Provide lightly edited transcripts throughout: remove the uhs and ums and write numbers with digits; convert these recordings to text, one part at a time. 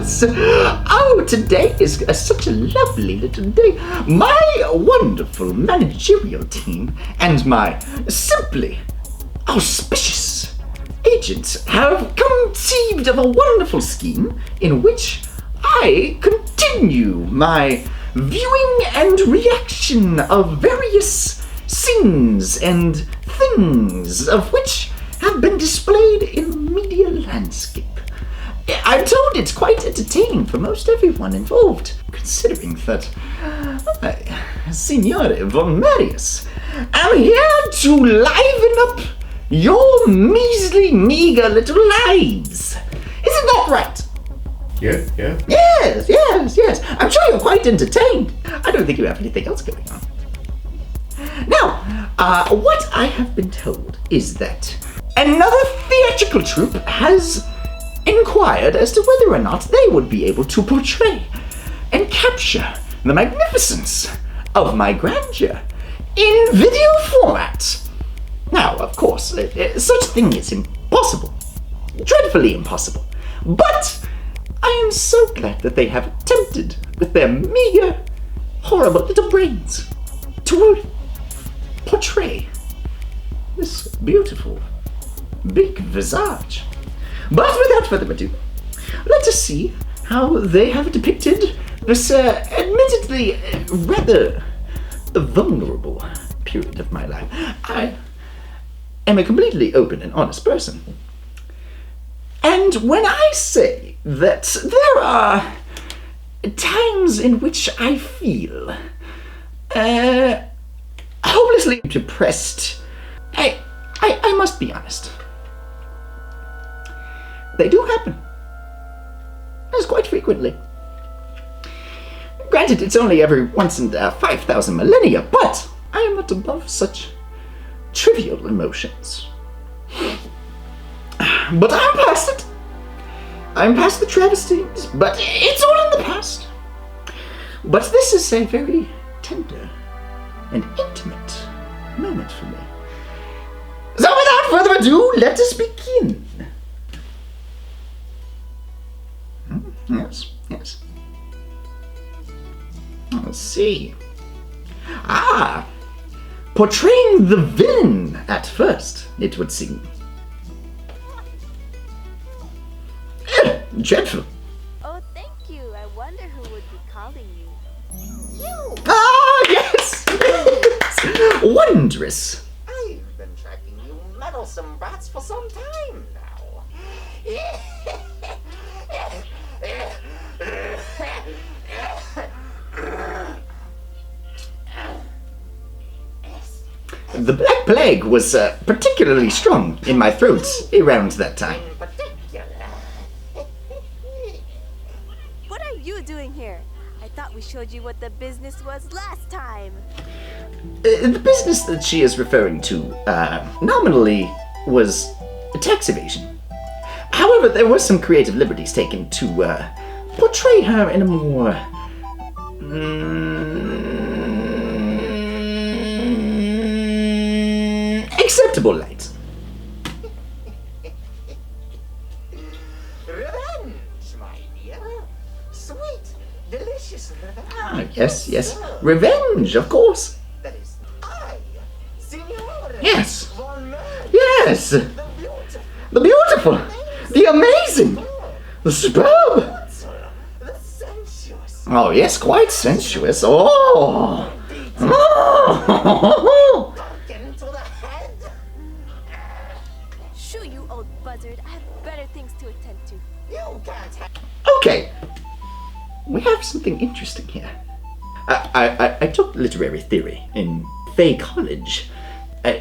Marius! Oh, today is such a lovely little day. My wonderful managerial team and my simply auspicious agents have conceived of a wonderful scheme in which I continue my viewing and reaction of various scenes and things of which have been displayed in the media landscape. I'm told it's quite entertaining for most everyone involved, considering that Signore von Marius, I'm here to liven up your measly, meager little lives. Isn't that right? Yeah. Yes. I'm sure you're quite entertained. I don't think you have anything else going on. Now, what I have been told is that another theatrical troupe has inquired as to whether or not they would be able to portray and capture the magnificence of my grandeur in video format. Now, of course, such a thing is impossible. Dreadfully impossible. But I am so glad that they have attempted, with their meager, horrible little brains, to portray this beautiful, big visage. But without further ado, let us see how they have depicted this admittedly rather vulnerable period of my life. I am a completely open and honest person. And when I say that there are times in which I feel hopelessly depressed, I must be honest. They do happen. As quite frequently. Granted, it's only every once in 5,000 millennia, but I am not above such trivial emotions. But I'm past it. I'm past the travesties, but it's all in the past. But this is a very tender and intimate moment for me. So without further ado, let us begin. Yes. Let's see. Portraying the villain at first, it would seem. Dreadful. Oh, thank you. I wonder who would be calling you. You! Yes! Wondrous. I've been tracking you meddlesome brats for some time now. The Black Plague was particularly strong in my throat around that time. What are you doing here? I thought we showed you what the business was last time. The business that she is referring to, nominally, was tax evasion. However, there were some creative liberties taken to portray her in a more acceptable light. Revenge, my dear. Sweet, delicious revenge. Yes. Revenge, of course. That is I, Signore. Yes. Von Marius, Yes. The beautiful. The amazing. The superb. the sensuous. Oh, yes, quite sensuous. Oh. Get into the head. Shoo, you old buzzard. I have better things to attend to. You can't have. Okay. We have something interesting here. I took literary theory in Fae College,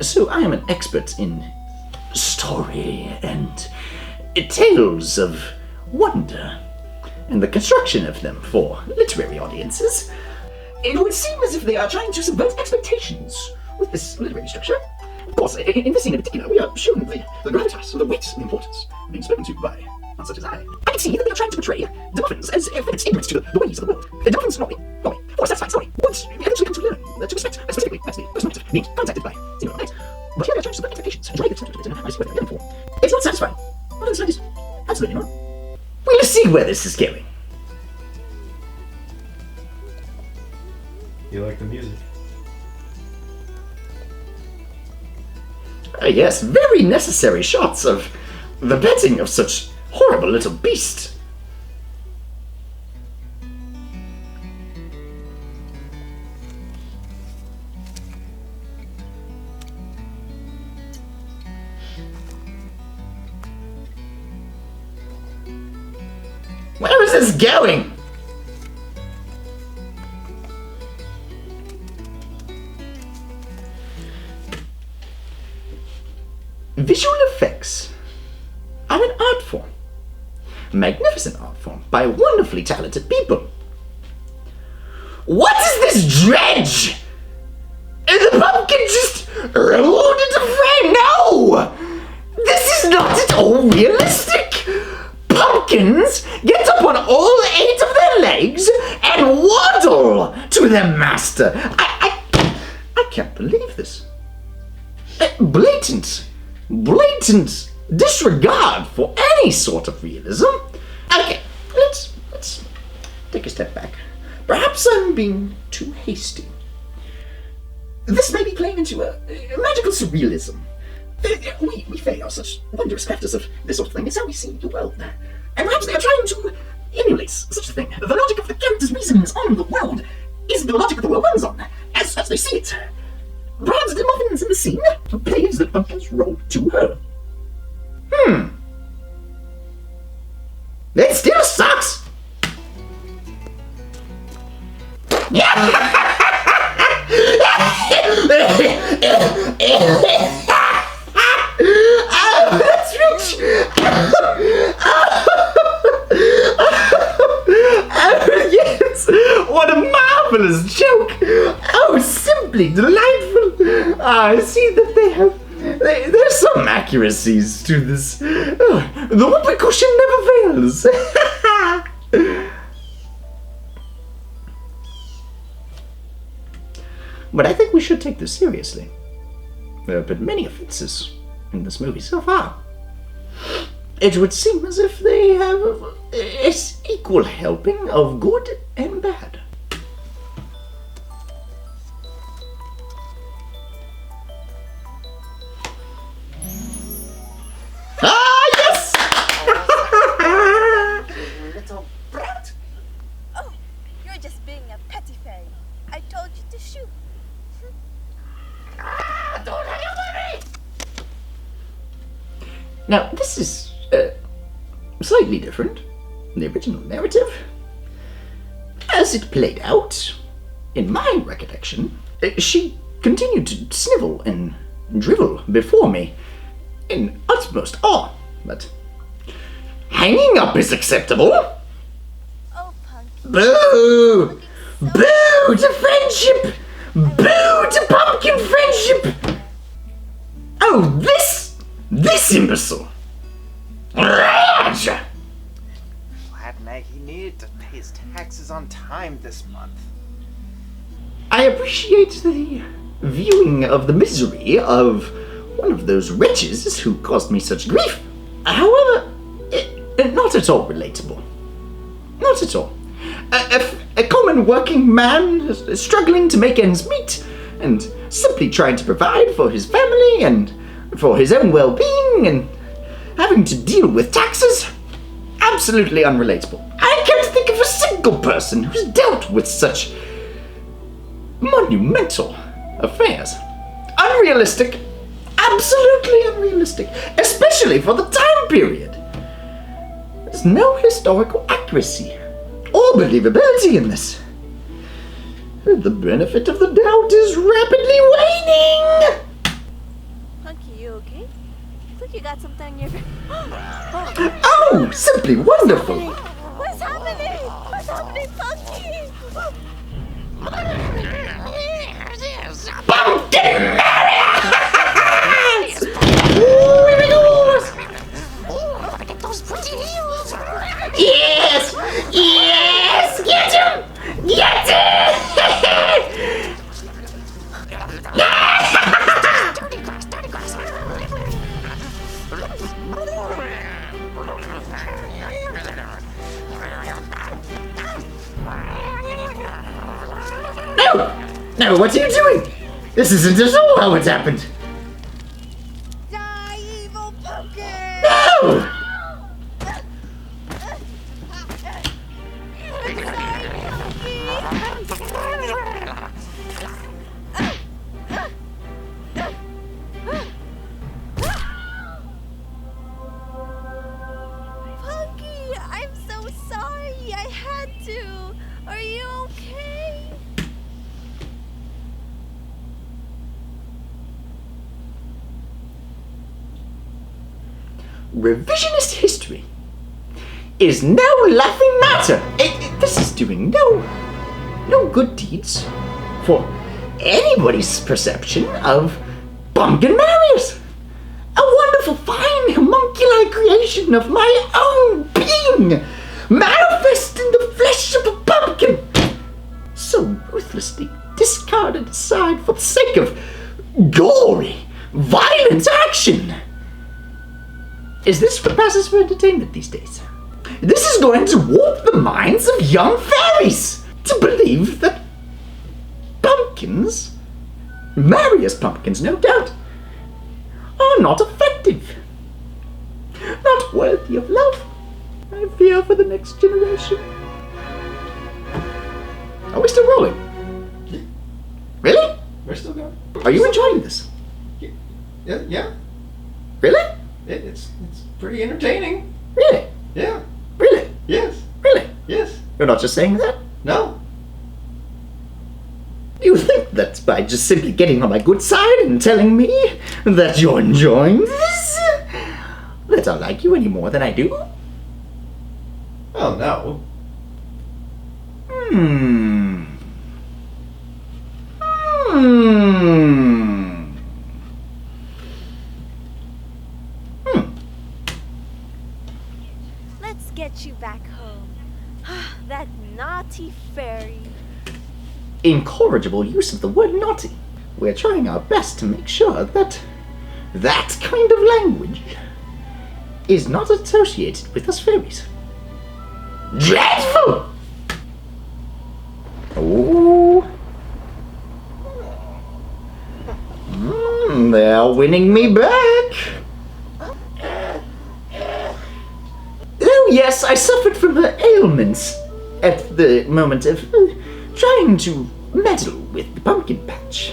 so I am an expert in story and tales of wonder and the construction of them for literary audiences. It would seem as if they are trying to subvert expectations with this literary structure. Of course, in this scene in particular, we are shown the gravitas, the weight, and the importance of being spoken to by one such as I. I can see that they are trying to portray the muffins as fits ignorance to the ways of the world. The muffins normally, for a satisfied story, would eventually come to learn to respect, specifically, as the first moment of being contacted by Zero Night. But here they are trying to subvert expectations and try to get to it, and I see what they're going for. It's not satisfying. Not in the slightest. Absolutely not. We'll see where this is going. You like the music? Yes, very necessary shots of the petting of such horrible little beast. Where is this going? Visual effects are an art form, a magnificent art form by wonderfully talented people. What is this dredge? Is the pumpkin just rolled into frame? No! This is not at all realistic! Pumpkins get up on all 8 of their legs and waddle to their master. I can't believe this. Blatant disregard for any sort of realism. Okay, let's take a step back. Perhaps I'm being too hasty. This may be playing into a magical surrealism. We Fae are such wondrous crafters of this sort of thing. It's how we see the world. And perhaps they are trying to emulate such a thing. The logic of the characters' reasonings on the world is the logic of the world runs on, as they see it. Perhaps the muffins in the scene believes that pumpkins roll to her. It still sucks! Yeah! Oh, that's rich! Oh, yes! What a marvelous joke! Oh, simply delightful! I see that there's some accuracies to this. The whoopee cushion never fails! But I think we should take this seriously. There have been many offenses in this movie so far. It would seem as if they have an equal helping of good and bad. Ah, yes! Little brat. Oh, you're just being a petty fairy. I told you to shoot. Don't hang on me! Now, this is slightly different from the original narrative. As it played out, in my recollection, she continued to snivel and drivel before me in utmost awe, but hanging up is acceptable. Oh, Pumpkin. Boo! Boo to friendship! Boo to pumpkin friendship! Oh, this imbecile! Rage! Flatneck, he needed to pay his taxes on time this month. I appreciate the viewing of the misery of one of those wretches who caused me such grief. However, not at all relatable. Not at all. A common working man struggling to make ends meet and simply trying to provide for his family and for his own well-being and having to deal with taxes. Absolutely unrelatable. I can't think of a single person who's dealt with such monumental affairs. Unrealistic. Absolutely unrealistic. Especially for the time period. There's no historical accuracy or believability in this. The benefit of the doubt is rapidly waning. Punky, you okay? Look, you got something on your... Oh, simply wonderful. What's happening? What's happening, Punky? Pumpkin Marius! Here we go! Oh, look at those pretty heels! Yes! Yes! Get him! Get him! Dirty grass. No! No, what are you doing? This isn't at all how it's happened. Die, evil pumpkin! No! Punky, I'm so sorry. I had to. Are you okay? Revisionist history is no laughing matter. This is doing no good deeds for anybody's perception of Pumpkin Marius. A wonderful, fine, homuncular creation of my own being, manifest in the flesh of a pumpkin, so ruthlessly discarded aside for the sake of gory, violent action. Is this what passes for entertainment these days? This is going to warp the minds of young fairies to believe that pumpkins, Marius pumpkins no doubt, are not effective, not worthy of love. I fear for the next generation. Are we still rolling? Really? We're still going. Are you enjoying this? Yeah. Really? It's pretty entertaining. Really? Yeah. Really? Yes. Really? Yes. You're not just saying that? No. You think that by just simply getting on my good side and telling me that you're enjoying this, that I like you any more than I do? Oh no. Hmm. Let's get you back home. That naughty fairy. Incorrigible use of the word naughty. We're trying our best to make sure that that kind of language is not associated with us fairies. Dreadful! Oh. They're winning me back. Oh yes, I suffered from ailments at the moment of trying to meddle with the pumpkin patch.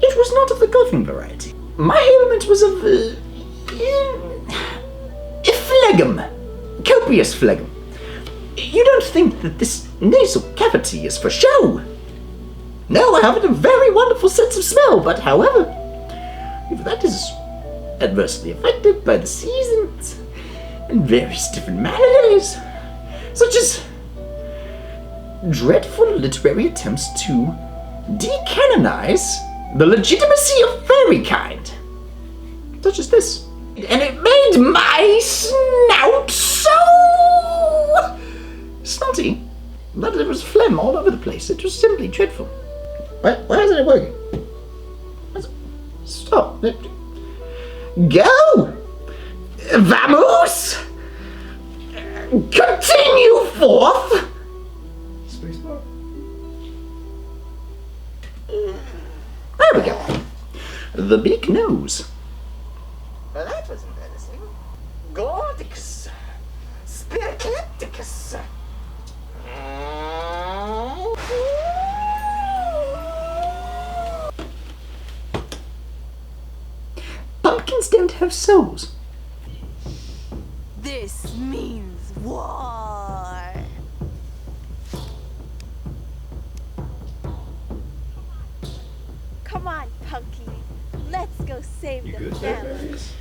It was not of the coughing variety. My ailment was of phlegm, copious phlegm. You don't think that this nasal cavity is for show? No, I have a very wonderful sense of smell, but however, if that is adversely affected by the seasons and various different maladies, such as dreadful literary attempts to decanonize the legitimacy of fairy kind, such as this. And it made my snout so snotty that there was phlegm all over the place. It was simply dreadful. Why isn't it working? Stop. Go! Vamos! Continue forth! Spacebar. There we go. The big nose. Well, that was embarrassing. Gordicus. Spiricalicticus. Pumpkins don't have souls. This means war. Come on, Punky. Let's go save You the good there, family. Marius?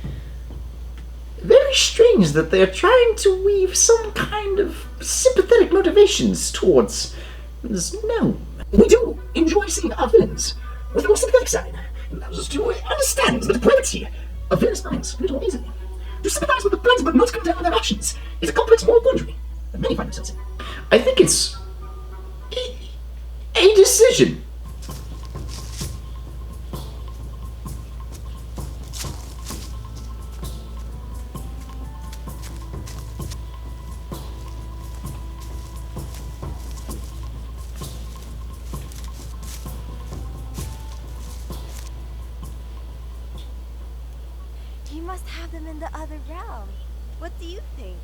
Very strange that they're trying to weave some kind of sympathetic motivations towards this gnome. We do enjoy seeing our villains with a more sympathetic side. It allows us to understand the depravity of various minds a little more easily. To sympathize with the plagues but not condemn their actions is a complex moral quandary that many find themselves in. I think it's a decision. them in the other realm. What do you think?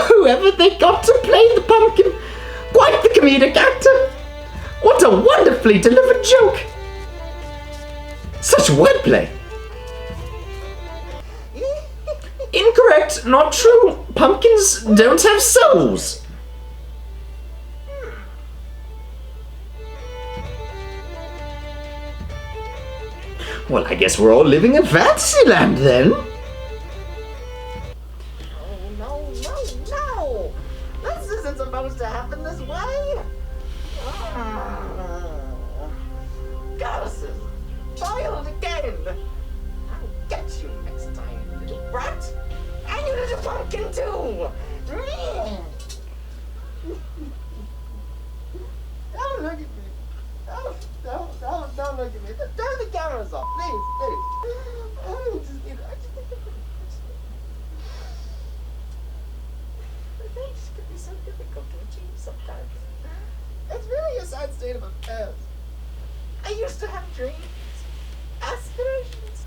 Whoever they got to play the pumpkin, quite the comedic actor. What a wonderfully delivered joke. Such wordplay. Incorrect, not true. Pumpkins don't have souls. Well, I guess we're all living in Fantasyland then. Oh, no, no, no! This isn't supposed to happen this way! Goddesses! Foiled again! I'll get you next time, little brat! And you little pumpkin too! Don't look at me! Don't look at me! Turn the cameras off, please, please! I just need things can be so difficult to achieve sometimes. It's really a sad state of affairs. I used to have dreams, aspirations.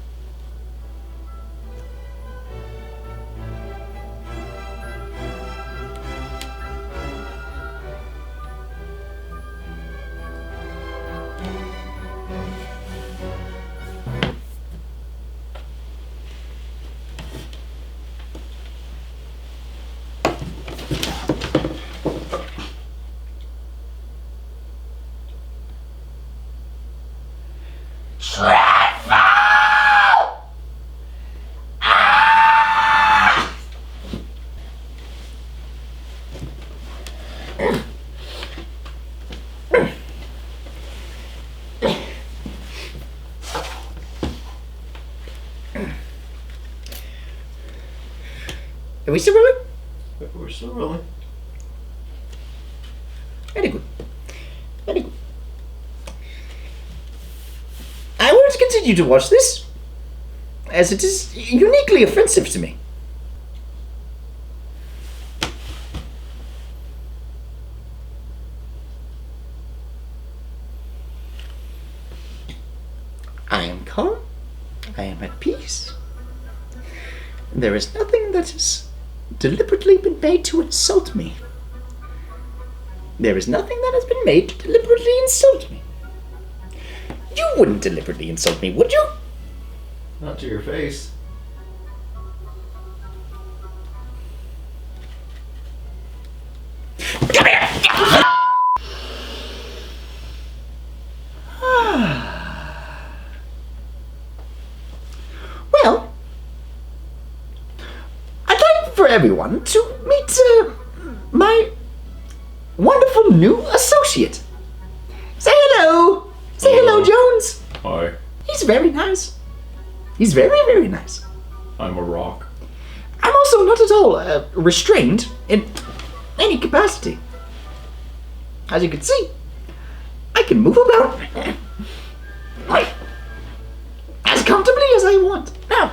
Are we still rolling? We're still rolling. Very good. Very good. I want to continue to watch this, as it is uniquely offensive to me. I am calm. I am at peace. There is nothing that has deliberately been made to insult me. There is nothing that has been made to deliberately insult me. You wouldn't deliberately insult me, would you? Not to your face. Come here! Well, I'd like for everyone to meet my wonderful new associate. Say hello! Say hello, Jones! Hi, He's very nice. He's very, very nice. I'm a rock. I'm also not at all restrained in any capacity. As you can see, I can move about as comfortably as I want. Now,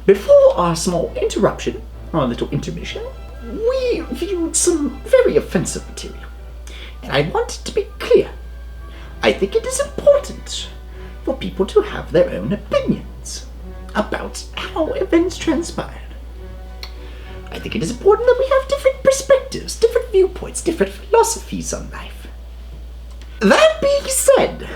before our small interruption, our little intermission, we viewed some very offensive material. And I want to be clear. I think it is important for people to have their own opinions about how events transpired. I think it is important that we have different perspectives, different viewpoints, different philosophies on life. That being said,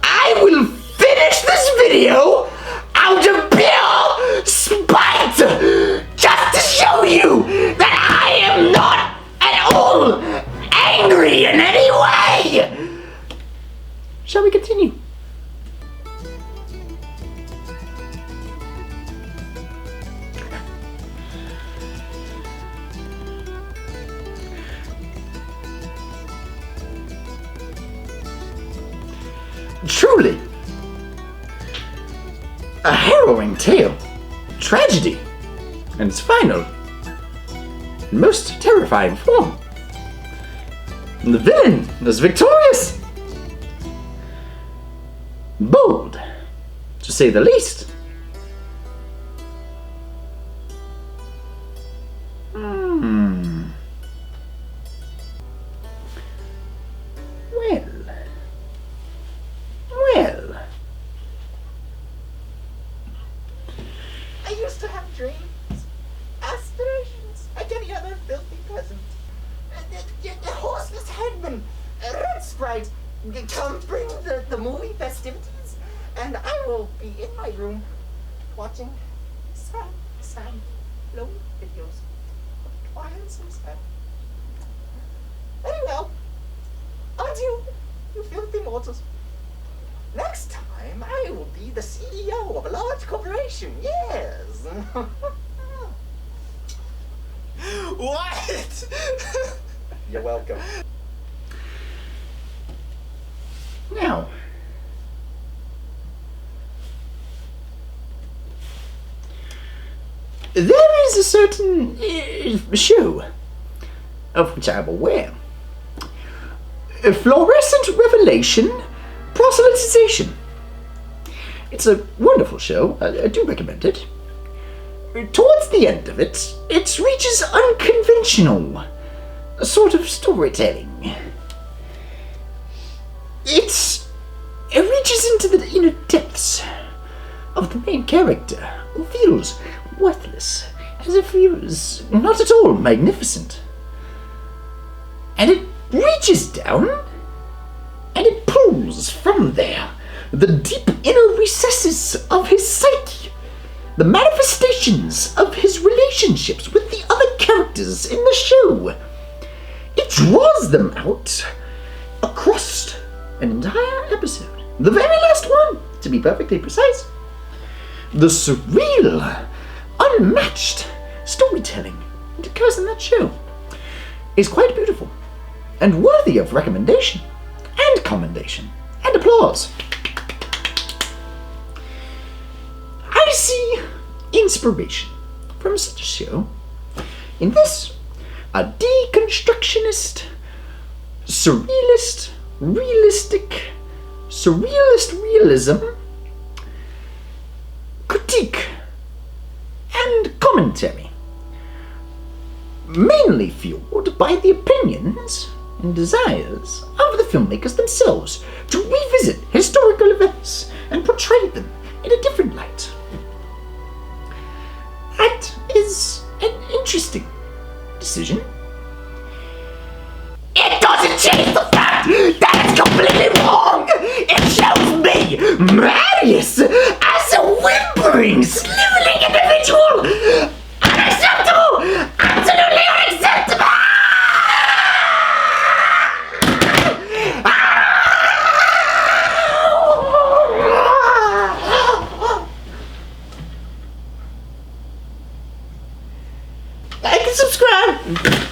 I will finish this video out of pure spite, just to show you that I am not at all angry in any way. Shall we continue? Truly, a harrowing tale, tragedy, and its final, and most terrifying form. And the villain was victorious. Bold, to say the least. Yes, right. Come bring the movie festivities, and I will be in my room watching sad, lonely videos. Why am I so sad? Very well. Adieu, you filthy mortals. Next time, I will be the CEO of a large corporation. Yes. What? You're welcome. Now, there is a certain show of which I am aware. A fluorescent revelation proselytization. It's a wonderful show. I do recommend it. Towards the end of it, it reaches unconventional sort of storytelling. It reaches into the inner depths of the main character, who feels worthless, as if he was not at all magnificent. And it reaches down, and it pulls from there the deep inner recesses of his psyche, the manifestations of his relationships with the other characters in the show. It draws them out across an entire episode. The very last one, to be perfectly precise. The surreal, unmatched storytelling that occurs in that show is quite beautiful and worthy of recommendation and commendation and applause. I see inspiration from such a show in this, a deconstructionist, surrealist, surrealist realism, critique, and commentary, mainly fueled by the opinions and desires of the filmmakers themselves to revisit historical events and portray them in a different light. That is an interesting decision. It doesn't change the fact that it's completely wrong! It shows me, Marius, as a whimpering, sniveling individual! Unacceptable! Absolutely unacceptable! Like and subscribe!